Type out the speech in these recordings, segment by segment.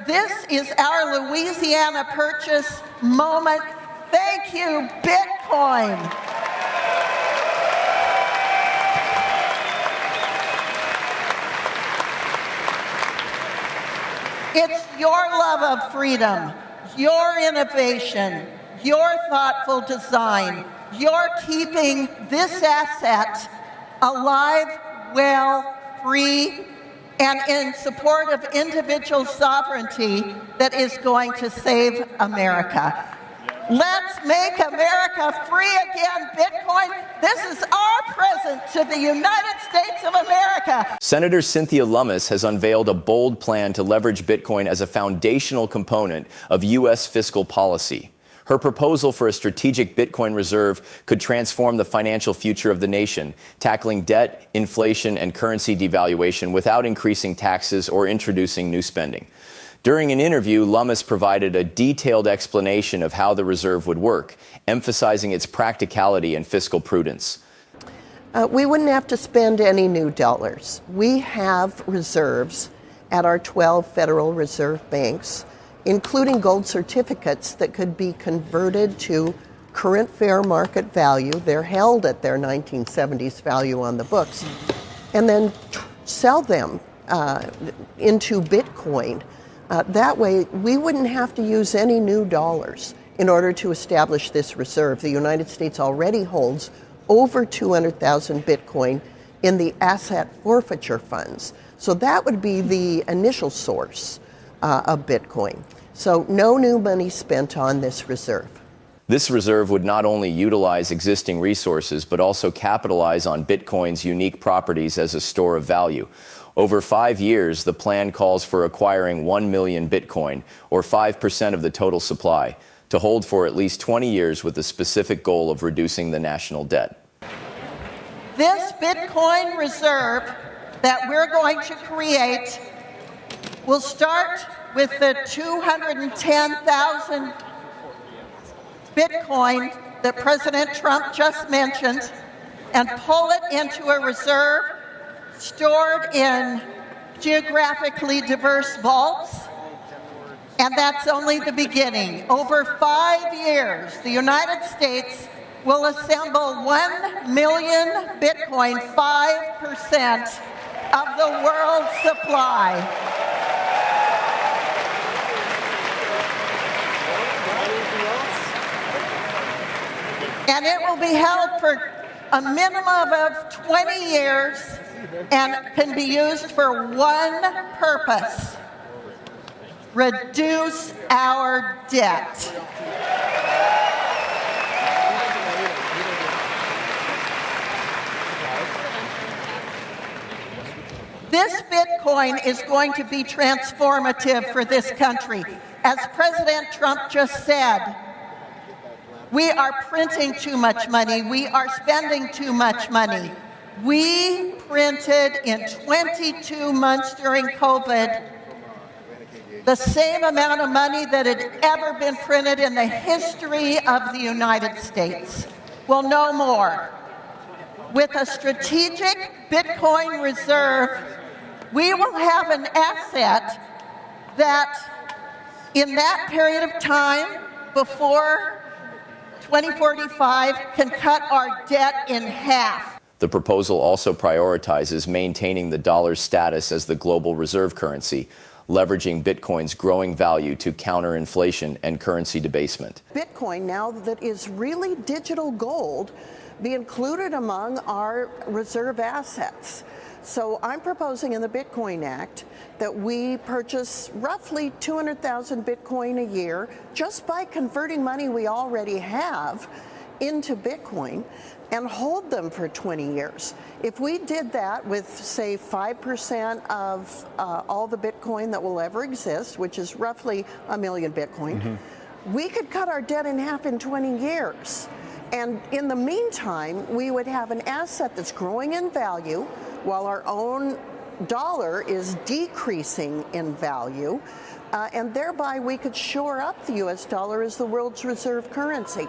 this is our Louisiana Purchase moment. Thank you, Bitcoin. It's your love of freedom, your innovation, your thoughtful design, your keeping this asset alive, well, free, and in support of individual sovereignty that is going to save America. Let's make America free again, Bitcoin. This is our present to the United States of America. Senator Cynthia Lummis has unveiled a bold plan to leverage Bitcoin as a foundational component of U.S. fiscal policy. Her proposal for a strategic Bitcoin reserve could transform the financial future of the nation, tackling debt, inflation, and currency devaluation without increasing taxes or introducing new spending. During an interview, Lummis provided a detailed explanation of how the reserve would work, emphasizing its practicality and fiscal prudence. We wouldn't have to spend any new dollars. We have reserves at our 12 Federal Reserve banks, including gold certificates that could be converted to current fair market value. They're held at their 1970s value on the books, and then sell them into Bitcoin. That way, we wouldn't have to use any new dollars in order to establish this reserve. The United States already holds over 200,000 Bitcoin in the asset forfeiture funds. So that would be the initial source of Bitcoin. So no new money spent on this reserve. This reserve would not only utilize existing resources, but also capitalize on Bitcoin's unique properties as a store of value. Over 5 years, the plan calls for acquiring 1 million Bitcoin, or 5% of the total supply, to hold for at least 20 years with the specific goal of reducing the national debt. This Bitcoin reserve that we're going to create will start with the 210,000 Bitcoin that President Trump just mentioned and pull it into a reserve stored in geographically diverse vaults. And that's only the beginning. Over 5 years, the United States will assemble 1 million Bitcoin, 5% of the world's supply. And it will be held for a minimum of 20 years and can be used for one purpose: reduce our debt. This Bitcoin is going to be transformative for this country. As President Trump just said, we are printing too much money. We are spending too much money. We printed in 22 months during COVID the same amount of money that had ever been printed in the history of the United States. Well, no more. With a strategic Bitcoin reserve, we will have an asset that in that period of time before 2045 can cut our debt in half. The proposal also prioritizes maintaining the dollar's status as the global reserve currency, leveraging Bitcoin's growing value to counter inflation and currency debasement. Bitcoin, now that is really digital gold, be included among our reserve assets. So I'm proposing in the Bitcoin Act that we purchase roughly 200,000 Bitcoin a year just by converting money we already have into Bitcoin and hold them for 20 years. If we did that with, say, 5% of all the Bitcoin that will ever exist, which is roughly 1 million Bitcoin, we could cut our debt in half in 20 years. And in the meantime, we would have an asset that's growing in value while our own dollar is decreasing in value. And thereby we could shore up the US dollar as the world's reserve currency.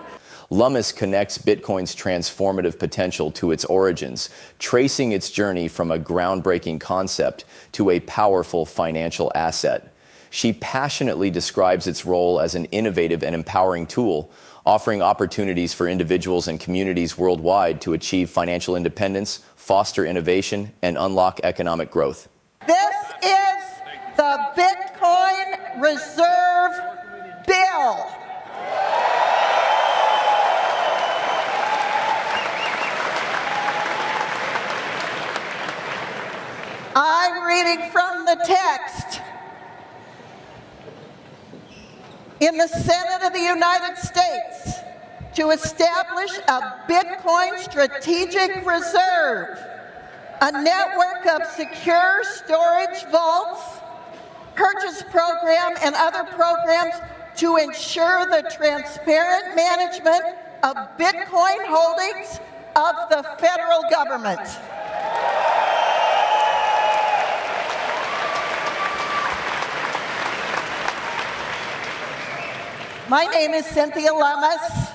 Lummis connects Bitcoin's transformative potential to its origins, tracing its journey from a groundbreaking concept to a powerful financial asset. She passionately describes its role as an innovative and empowering tool, offering opportunities for individuals and communities worldwide to achieve financial independence, foster innovation, and unlock economic growth. This is the Bitcoin Reserve Bill. I'm reading from the text. In the Senate of the United States, to establish a Bitcoin strategic reserve, a network of secure storage vaults, purchase program, and other programs to ensure the transparent management of Bitcoin holdings of the federal government. My name is Cynthia Lummis,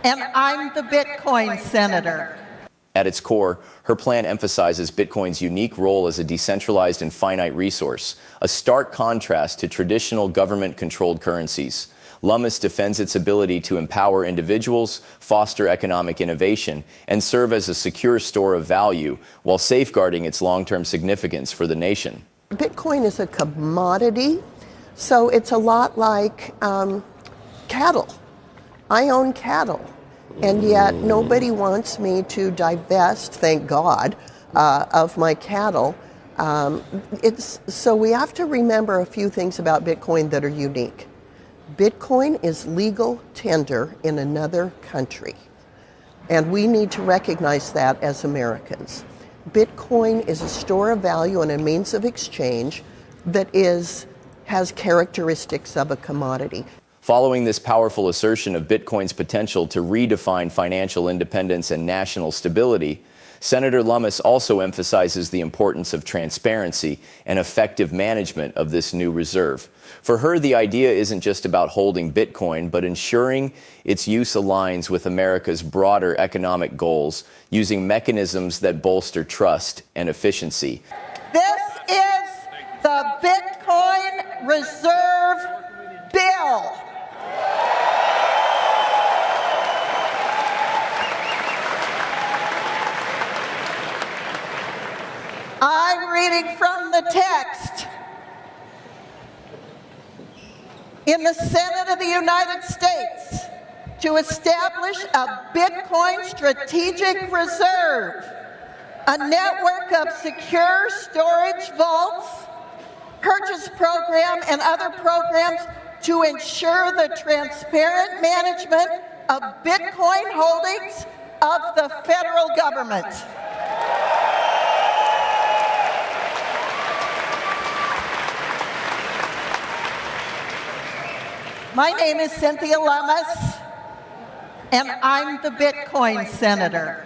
and I'm the Bitcoin Senator. At its core, her plan emphasizes Bitcoin's unique role as a decentralized and finite resource, a stark contrast to traditional government-controlled currencies. Lummis defends its ability to empower individuals, foster economic innovation, and serve as a secure store of value while safeguarding its long-term significance for the nation. Bitcoin is a commodity, so it's a lot like cattle. I own cattle, and yet nobody wants me to divest, thank God, of my cattle. So we have to remember a few things about Bitcoin that are unique. Bitcoin is legal tender in another country, and we need to recognize that as Americans. Bitcoin is a store of value and a means of exchange that has characteristics of a commodity. Following this powerful assertion of Bitcoin's potential to redefine financial independence and national stability, Senator Lummis also emphasizes the importance of transparency and effective management of this new reserve. For her, the idea isn't just about holding Bitcoin, but ensuring its use aligns with America's broader economic goals, using mechanisms that bolster trust and efficiency. This is the Bitcoin Reserve Bill. I'm reading from the text. In the Senate of the United States, to establish a Bitcoin strategic reserve, a network of secure storage vaults, purchase program, and other programs to ensure the transparent management of Bitcoin holdings of the federal government. My name is Cynthia Lummis, and I'm the Bitcoin Senator.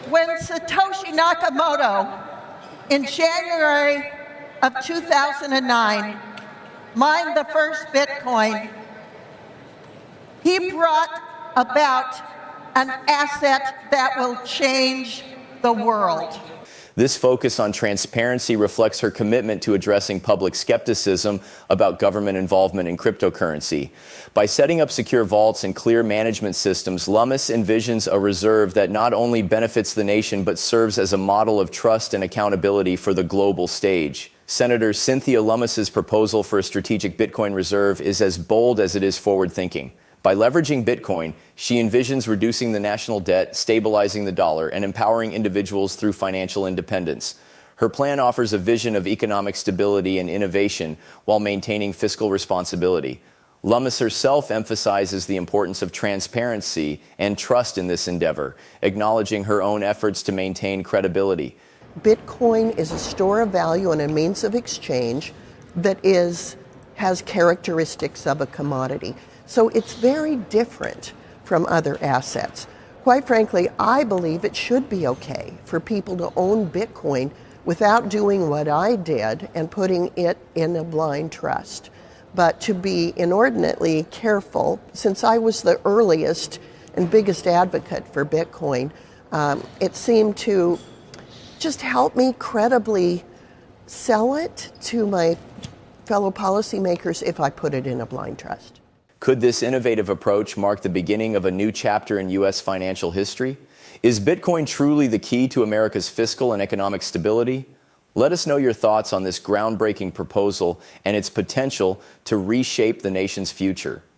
When Satoshi Nakamoto, in January of 2009, mined the first Bitcoin, he brought about an asset that will change the world. This focus on transparency reflects her commitment to addressing public skepticism about government involvement in cryptocurrency. By setting up secure vaults and clear management systems, Lummis envisions a reserve that not only benefits the nation but serves as a model of trust and accountability for the global stage. Senator Cynthia Lummis's proposal for a strategic Bitcoin reserve is as bold as it is forward-thinking. By leveraging Bitcoin, she envisions reducing the national debt, stabilizing the dollar, and empowering individuals through financial independence. Her plan offers a vision of economic stability and innovation while maintaining fiscal responsibility. Lummis herself emphasizes the importance of transparency and trust in this endeavor, acknowledging her own efforts to maintain credibility. Bitcoin is a store of value and a means of exchange that has characteristics of a commodity. So it's very different from other assets. Quite frankly, I believe it should be okay for people to own Bitcoin without doing what I did and putting it in a blind trust, but to be inordinately careful. Since I was the earliest and biggest advocate for Bitcoin, It seemed to just help me credibly sell it to my fellow policymakers if I put it in a blind trust. Could this innovative approach mark the beginning of a new chapter in U.S. financial history? Is Bitcoin truly the key to America's fiscal and economic stability? Let us know your thoughts on this groundbreaking proposal and its potential to reshape the nation's future.